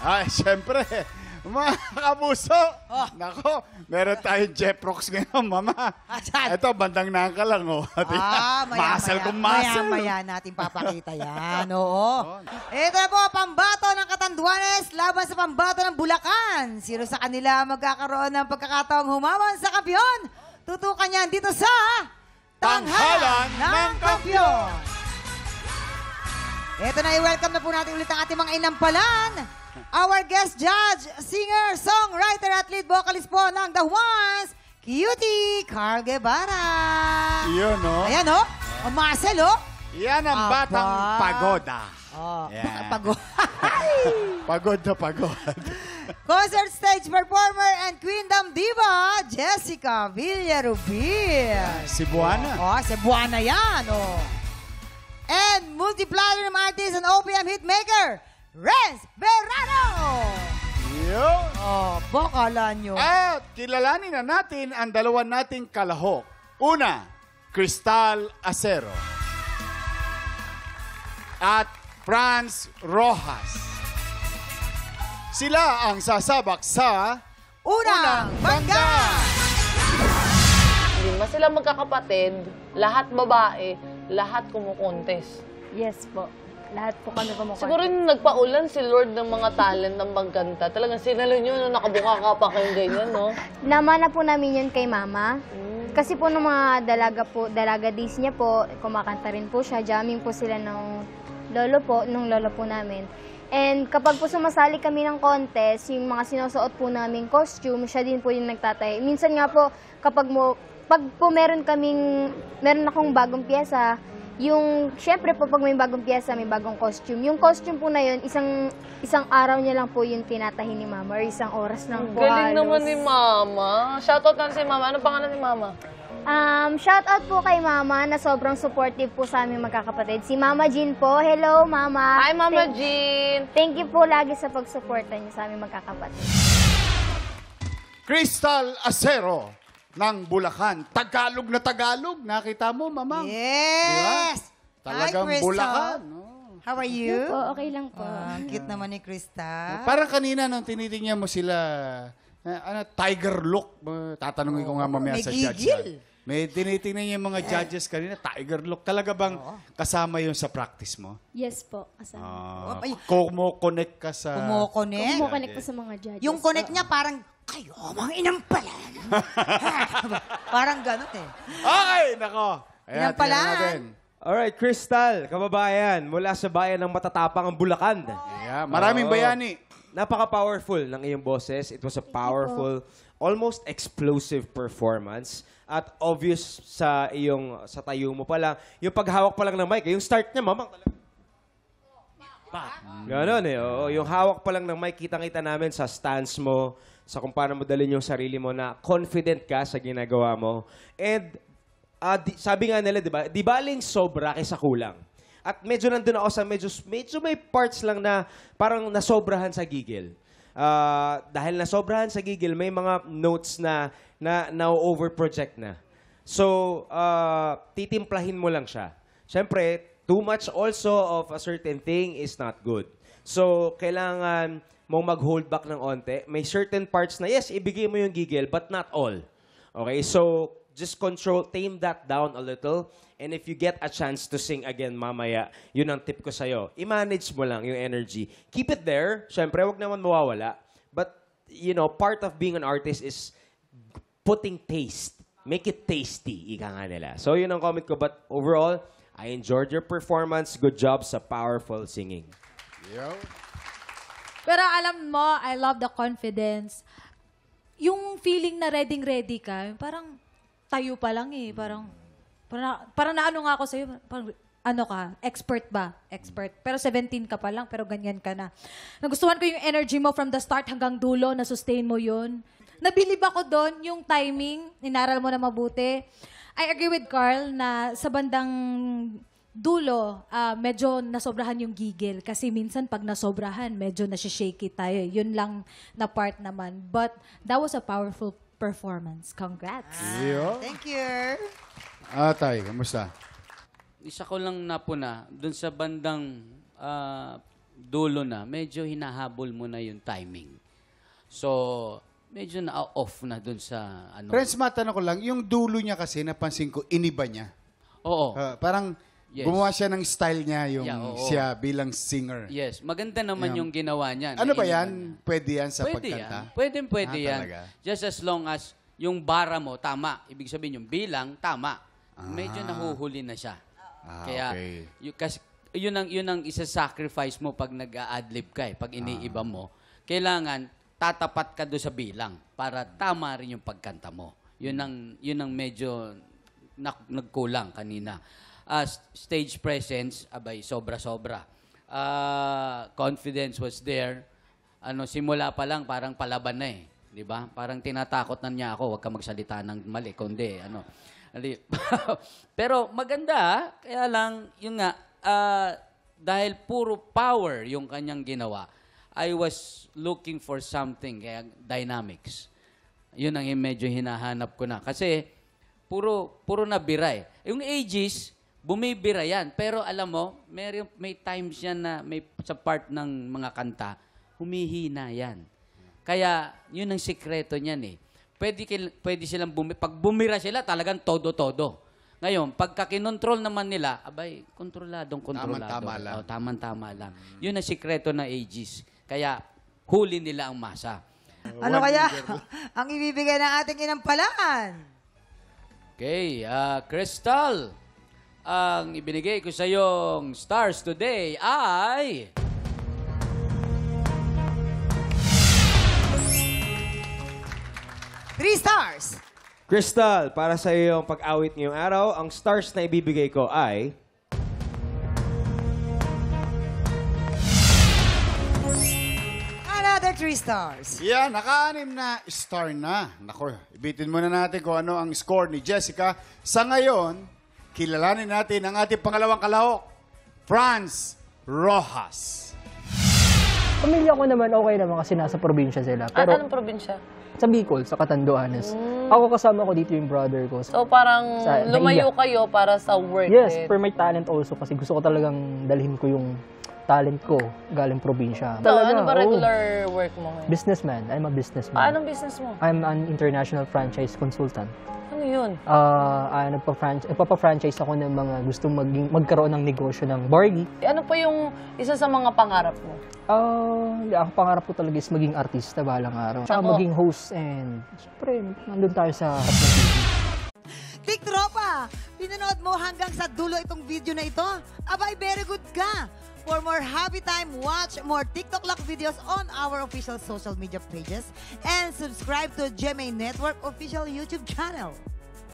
Ay, siyempre. Mga kapuso. Nako, meron tayong Jeprox ngayon, mama. Asan? Ito, bandang nangka lang, oh. Muscle kung muscle. Maya natin papakita yan, oo. Ito na po, pambato ng Catanduanes laban sa pambato ng Bulacan. Sino sa kanila magkakaroon ng pagkakataong humawan sa kampiyon? Tutukan yan dito sa Tanghalan ng Kampiyon. Ito na, i-welcome na po natin ulit ang ating mga inampalan. Our guest judge, singer, songwriter at lead vocalist po ng The Ones, Cutie Carl Guevara. Yun, no? Ayan, no? O, Marcel, oh. Yan ang batang pagoda. Oh, Yeah. pagod. Pagod na pagod. Concert stage performer and Queendom diva, Jessica Villarubil. Cebuana. Oh, Cebuana yan, oh. And multi-platinum artist and OPM hitmaker, Renz Verano. Yun. Oh, bokala nyo. At kilalanin na natin ang dalawa nating kalahok. Una, Cristal Acero. At Franz Rojas. Sila ang sasabak sa Unang Bangga! Lima sila magkakapatid, lahat babae, lahat kumukontes. Yes po. Lahat po kami kumukontes. Siguro yung nagpaulan si Lord ng mga talent ng magkanta. Talagang sinalo nyo nung nakabuka ka pa kayong ganyan, no? Namana po namin yun kay mama. Kasi po nung mga dalaga days niya po, kumakanta rin po siya. Jamming po sila nung lolo po namin. And kapag po sumasali kami ng contest, yung mga sinusuot po namin costume, siya din po yung nagtatay. Minsan nga po, pag po meron akong bagong piyesa, syempre po pag may bagong piyesa, may bagong costume. Yung costume po na yun, isang araw niya lang po yung tinatahi ni mama, or isang oras lang po Galing halos. naman ni Mama. Shoutout na si Mama. Ano pangalan ni Mama? Shoutout po kay Mama na sobrang supportive po sa aming magkakapatid. Si Mama Jean po. Hello, Mama. Hi, Mama Jean. Thank you po lagi sa pagsuporta niyo sa aming magkakapatid. Cristal Acero ng Bulacan. Tagalog na Tagalog. Nakita mo, mama? Yes! Talagang Hi, Crystal. Bulacan. No? How are you? Po, okay lang po. Ang cute naman ni Crystal. Parang kanina nung tinitingnan mo sila, tiger look. Tatanungin ko nga mamaya may sa gigil. judge. May tinitingnan niya yung mga judges kanina, tiger look. Talaga bang kasama yun sa practice mo? Yes po, kasama. Kumo-connect ka sa... Kumo-connect. Kumukonek po sa mga judges. Yung connect niya parang, kayo, mga inampalan. Parang ganun eh. Okay, nako. Ayan, Inampalan. tingnan natin. Alright, Crystal, kababayan, mula sa bayan ng matatapang ang Bulacan. Yeah, maraming bayani. Napaka-powerful ng iyong boses. It was a powerful, almost explosive performance. At obvious sa tayo mo pa lang, yung paghawak pa lang ng mic, yung start niya, mamang talaga. Ganon eh. Oo, yung hawak pa lang ng mic, kitang-kita namin sa stance mo, sa kung paano mo dalhin yung sarili mo na confident ka sa ginagawa mo. And sabi nga nila, di baling sobra kaysa kulang. At medyo nandun ako sa medyo may parts lang na parang nasobrahan sa gigil. Dahil nasobrahan sa gigil, may mga notes na over-project na. So, titimplahin mo lang siya. Siyempre, too much also of a certain thing is not good. So, kailangan mong mag-hold back ng onte. May certain parts na, yes, ibigay mo yung gigil, but not all. Okay? So, just tame that down a little. And if you get a chance to sing again mamaya, yun ang tip ko sa'yo. I-manage mo lang yung energy. Keep it there. Siyempre, wag naman mawawala. But, part of being an artist is putting taste. Make it tasty, ika nga nila. So, yun ang comment ko. But overall, I enjoyed your performance. Good job sa powerful singing. Pero alam mo, I love the confidence. Yung feeling na ready ka, parang tayo pa lang eh. Parang naano nga ako sa'yo, parang, ano ka, expert ba? Expert. Pero 17 ka pa lang, pero ganyan ka na. Nagustuhan ko yung energy mo from the start hanggang dulo, na-sustain mo yun. Nabilib ako doon, yung timing, inaral mo na mabuti. I agree with Carl na sa bandang dulo, medyo nasobrahan yung gigil. Kasi minsan pag nasobrahan, medyo nasishaky tayo. Yun lang na part naman. But that was a powerful performance. Congrats. Thank you. Tay, kamusta? Isa ko lang napuna, dun sa bandang dulo na, medyo hinahabol mo na yung timing. So, medyo na-off na dun sa ano. Friends, matanong ko lang, yung dulo niya kasi, napansin ko, iniba niya. Oo. Parang Yes. gumawa siya ng style niya, yung Yeah, oo. siya bilang singer. Yes, maganda naman Yeah. yung ginawa niya. Ano ba Nainiban yan? niya. Pwede yan sa Pwede pagkanta? yan. Pwede yan. talaga? Just as long as yung bara mo, tama. Ibig sabihin, yung bilang, tama. Medyo nahuhuli na siya. Kaya, okay. kasi, yun ang isa-sacrifice mo pag nag-a-adlib ka pag iniiba mo. Kailangan, tatapat ka doon sa bilang para tama rin yung pagkanta mo. Yun ang medyo nagkulang kanina. Stage presence, abay, sobra-sobra. Confidence was there. Simula pa lang, parang palaban na di ba? Parang tinatakot na niya ako, huwag ka magsalita ng mali, kundi, Pero maganda, kaya lang, yun nga, dahil puro power yung kanyang ginawa, I was looking for something, kaya dynamics. Yun ang medyo hinahanap ko na. Kasi, puro nabira Yung ages, bumibira yan. Pero alam mo, may times yan na sa part ng mga kanta, humihina yan. Kaya, yun ang sikreto niyan Pwede silang pag bumira sila, talagang todo-todo. Ngayon, pagka kinontrol naman nila, abay, kontrolado. Tama-tama lang. Tama-tama lang. Yun ang sikreto ng ages. Kaya, huli nila ang masa. Ano kaya ang ibibigay ng ating inampalaan? Okay, Crystal, ang ibinigay ko sa iyong stars today ay... 3 stars. Crystal, para sa iyong pag-awit ngayong araw, ang stars na ibibigay ko ay... Another 3 stars. Yan, naka-anim na star na. Nako, ibitin muna natin kung ano ang score ni Jessica. Sa ngayon, kilalanin natin ang ating pangalawang kalahok, Franz Rojas. Pamilya ko naman okay naman kasi nasa probinsya sila. Pero Anong probinsya? sa Bicol, sa Catanduanes. Ako kasama ko dito yung brother ko. So parang lumayo naiyak. kayo para sa work Yes, din. for my talent also kasi gusto ko talagang dalhin ko yung talent ko galing probinsya. So, ano ba regular work mo ngayon? Businessman. I'm a businessman. Anong business mo? I'm an international franchise consultant. Ano yun? Nagpapa-franchise ako ng mga gustong magkaroon ng negosyo ng Barbie. Ano pa yung isa sa mga pangarap mo? Ang pangarap ko talaga is maging artista balang araw. Tsaka Ako. maging host and syempre, nandun tayo sa Hot na TV. Tik Tropa, pinanood mo hanggang sa dulo itong video na ito? Abay, very good ka! For more happy time, watch more TikTok Lock videos on our official social media pages and subscribe to GMA Network official YouTube channel.